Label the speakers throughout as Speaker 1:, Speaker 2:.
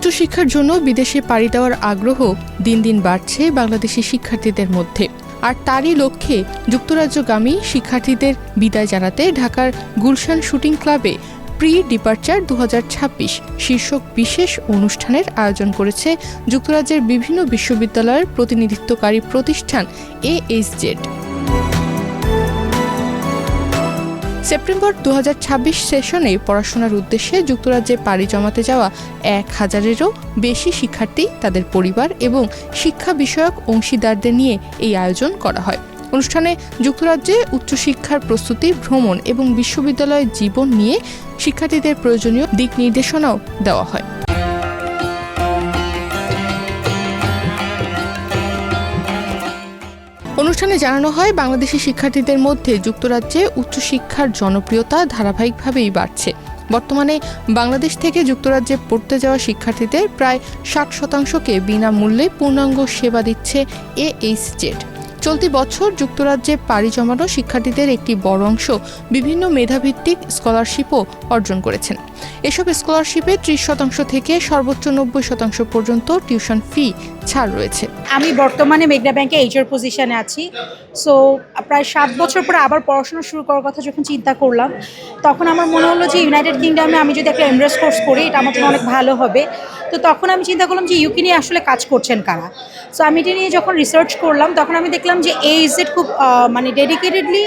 Speaker 1: উচ্চশিক্ষার জন্য বিদেশে পাড়ি দেওয়ার আগ্রহ দিন দিন বাড়ছে বাংলাদেশি শিক্ষার্থীদের মধ্যে। আর তারই লক্ষ্যে যুক্তরাজ্যগামী শিক্ষার্থীদের বিদায় জানাতে ঢাকার গুলশান শুটিং ক্লাবে প্রি ডিপারচার 2026 শীর্ষক বিশেষ অনুষ্ঠানের আয়োজন করেছে যুক্তরাজ্যের বিভিন্ন বিশ্ববিদ্যালয়ের প্রতিনিধিত্বকারী প্রতিষ্ঠান AHZ। সেপ্টেম্বর 2026 সেশনে পড়াশোনার উদ্দেশ্যে যুক্তরাজ্যে পাড়ি জমাতে যাওয়া 1000-এরও বেশি শিক্ষার্থী, তাদের পরিবার এবং শিক্ষা বিষয়ক অংশীদারদের নিয়ে এই আয়োজন করা হয়। অনুষ্ঠানে যুক্তরাজ্যে উচ্চশিক্ষার প্রস্তুতি, ভ্রমণ এবং বিশ্ববিদ্যালয়ের জীবন নিয়ে শিক্ষার্থীদের প্রয়োজনীয় দিক নির্দেশনাও দেওয়া হয়। অনুষ্ঠানে জানানো হয়, বাংলাদেশি শিক্ষার্থীদের মধ্যে যুক্তরাজ্যে উচ্চশিক্ষার জনপ্রিয়তা ধারাবাহিকভাবেই বাড়ছে। বর্তমানে বাংলাদেশ থেকে যুক্তরাজ্যে পড়তে যাওয়া শিক্ষার্থীদের প্রায় 60%কে বিনামূল্যে পূর্ণাঙ্গ সেবা দিচ্ছে AHZ। চলতি বছর যুক্তরাজ্যে পাড়ি জমানো শিক্ষার্থীদের একটি বড় অংশ বিভিন্ন মেধাভিত্তিক স্কলারশিপও অর্জন করেছেন। এসব স্কলারশিপে 30% থেকে সর্বোচ্চ 90% পর্যন্ত টিউশন ফি ছাড় রয়েছে।
Speaker 2: আমি বর্তমানে মেঘনা ব্যাংকে HR পজিশনে আছি। সো প্রায় 7 বছর পরে আবার পড়াশোনা শুরু করার কথা যখন চিন্তা করলাম, তখন আমার মনে হলো যে ইউনাইটেড কিংডমে আমি যদি একটা এমব্রেস কোর্স করি, এটা আমার জন্য অনেক ভালো হবে। তো তখন আমি চিন্তা করলাম যে ইউকে নিয়ে আসলে কাজ করছেন কারা। সো আমি এটা নিয়ে যখন রিসার্চ করলাম, তখন আমি দেখলাম যে AHZ খুব ডেডিকেটেডলি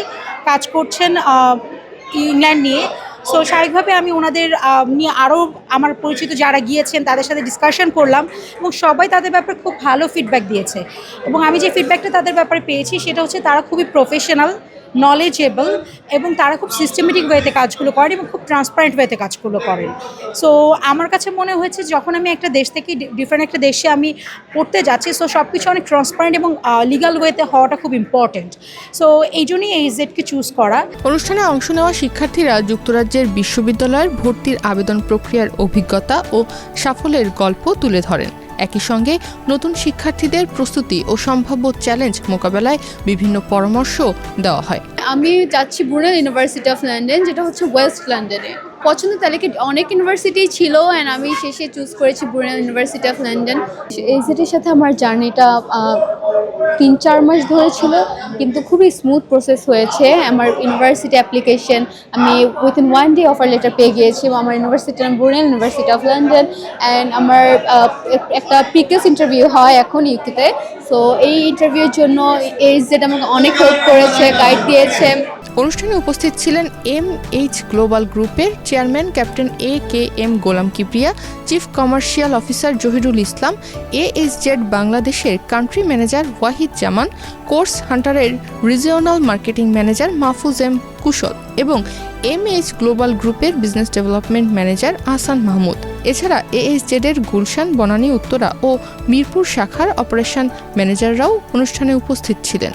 Speaker 2: কাজ করছেন ইংল্যান্ড নিয়ে। সো স্বাভাবিকভাবে আমি ওনাদের নিয়ে আরও আমার পরিচিত যারা গিয়েছেন তাদের সাথে ডিসকাশন করলাম এবং সবাই তাদের ব্যাপারে খুব ভালো ফিডব্যাক দিয়েছে। এবং আমি যে ফিডব্যাকটা তাদের ব্যাপারে পেয়েছি সেটা হচ্ছে তারা খুবই প্রফেশনাল, নলেজেবল এবং তারা খুব সিস্টেমেটিক ওয়েতে কাজগুলো করেন এবং খুব ট্রান্সপারেন্ট ওয়েতে কাজগুলো করেন। সো আমার কাছে মনে হয়েছে যখন আমি একটা দেশ থেকে ডিফারেন্ট একটা দেশে আমি পড়তে যাচ্ছি, সো সব কিছু অনেক ট্রান্সপারেন্ট এবং লিগাল ওয়েতে হওয়াটা খুব ইম্পর্টেন্ট। সো এই জন্যই AHZকে চুজ করা।
Speaker 1: অনুষ্ঠানে অংশ নেওয়া শিক্ষার্থীরা যুক্তরাজ্যের বিশ্ববিদ্যালয়ের ভর্তির আবেদন প্রক্রিয়ার অভিজ্ঞতা ও সাফল্যের গল্প তুলে ধরেন। একই সঙ্গে নতুন শিক্ষার্থীদের প্রস্তুতি ও সম্ভাব্য চ্যালেঞ্জ মোকাবেলায় বিভিন্ন পরামর্শ দেওয়া হয়।
Speaker 3: আমি যাচ্ছি ব্রুনেল ইউনিভার্সিটি অফ লন্ডন, যেটা হচ্ছে ওয়েস্ট লন্ডনে। পছন্দের তালিকায় অনেক ইউনিভার্সিটি ছিল অ্যান্ড আমি শেষে চুজ করেছি ব্রুনেল ইউনিভার্সিটি অফ লন্ডন। AHZের সাথে আমার জার্নিটা 3-4 মাস ধরে ছিল, কিন্তু খুবই স্মুথ প্রসেস হয়েছে। আমার ইউনিভার্সিটি অ্যাপ্লিকেশন আমি উইথিন 1 ডে অফার লেটার পেয়ে গিয়েছি। আমার ইউনিভার্সিটির নাম ব্রুনেল ইউনিভার্সিটি অফ লন্ডন অ্যান্ড আমার একটা প্রিকেস ইন্টারভিউ হয় এখন ইউকেতে। সো এই ইন্টারভিউর জন্য AHZ আমাকে অনেক হেল্প করেছে, গাইড দিয়েছে।
Speaker 1: অনুষ্ঠানে উপস্থিত ছিলেন MH গ্লোবাল গ্রুপের chairman captain AKM Golam Kibria, chief commercial officer Zahirul Islam, AHZ বাংলাদেশের country manager Wahid Zaman, course হান্টারের regional marketing manager Mahfuz M Kushal এবং MH গ্লোবাল গ্রুপের business development manager Ahsan Mahmud. এছাড়া AHZ-এর গুলশান, বনানী উত্তরা ও মিরপুর শাখার অপারেশন ম্যানেজাররাও অনুষ্ঠানে উপস্থিত ছিলেন।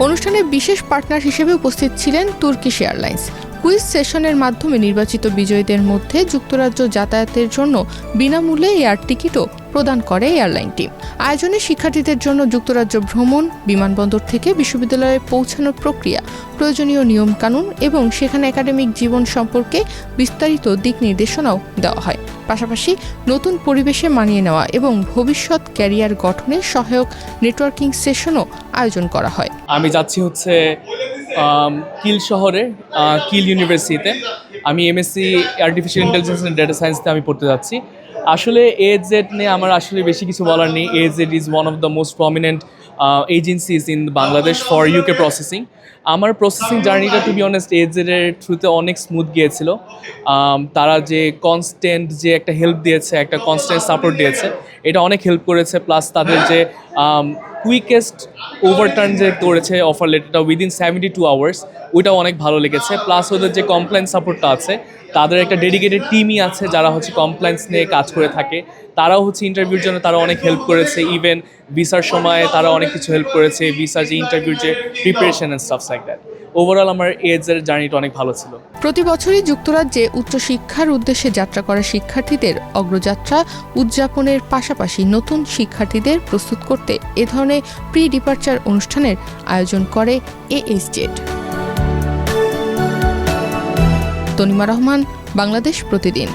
Speaker 1: অনুষ্ঠানে বিশেষ পার্টনার হিসেবে উপস্থিত ছিলেন তুর্কিশ এয়ারলাইন্স। কুইজ সেশনের মাধ্যমে নির্বাচিত বিজয়ীদের মধ্যে যুক্তরাজ্য যাতায়াতের জন্য বিনামূল্যে এয়ার টিকিটও প্রদান করে এয়ারলাইনটি। আয়োজনে শিক্ষার্থীদের জন্য যুক্তরাজ্য ভ্রমণ, বিমানবন্দর থেকে বিশ্ববিদ্যালয়ে পৌঁছানোর প্রক্রিয়া, প্রয়োজনীয় নিয়মকানুন এবং সেখানে একাডেমিক জীবন সম্পর্কে বিস্তারিত দিক নির্দেশনাও দেওয়া হয়। পাশাপাশি নতুন পরিবেশে মানিয়ে নেওয়া এবং ভবিষ্যৎ ক্যারিয়ার গঠনে সহায়ক নেটওয়ার্কিং সেশনও আয়োজন করা হয়।
Speaker 4: আমি যাচ্ছি হচ্ছে কিল শহরে, কিল ইউনিভার্সিটিতে। আমি MSc artificial intelligence and data সায়েন্সতে আমি পড়তে যাচ্ছি। আসলে AHZ নিয়ে আমার আসলে বেশি কিছু বলার নেই। AHZ is one of the most prominent agencies in Bangladesh for UK processing. আমার প্রসেসিং জার্নিটা টু বি অনেস্ট AHZ-এর থ্রুতে অনেক স্মুথ গিয়েছিল। তারা যে কনস্ট্যান্ট যে একটা হেল্প দিয়েছে, একটা কনস্ট্যান্ট সাপোর্ট দিয়েছে, এটা অনেক হেল্প করেছে। প্লাস তাদের যে কুইকেস্ট ওভারটার্ন যে করেছে অফার লেটারটা উইদিন 72 আওয়ার্স, ওইটাও অনেক ভালো লেগেছে। প্লাস ওদের যে কমপ্লেন্স সাপোর্টটা আছে, তাদের একটা ডেডিকেটেড টিমই আছে যারা হচ্ছে কমপ্লেন্স নিয়ে কাজ করে থাকে। তারাও হচ্ছে ইন্টারভিউর জন্য তারা অনেক হেল্প করেছে। ইভেন ভিসার সময় তারা অনেক কিছু হেল্প করেছে, ভিসার যে ইন্টারভিউর যে preparation and stuffs like that. Overall আমার AHZ-এর জার্নিটা অনেক ভালো ছিল।
Speaker 1: প্রতি বছরই যুক্তরাজ্যে উচ্চশিক্ষার উদ্দেশ্যে যাত্রা করা শিক্ষার্থীদের অগ্রযাত্রা উদযাপনের পাশাপাশি নতুন শিক্ষার্থীদের প্রস্তুত করতে এ ধরনের প্রি ডিপারচার অনুষ্ঠানের আয়োজন করে AHZ। তনিমা রহমান, বাংলাদেশ প্রতিদিন।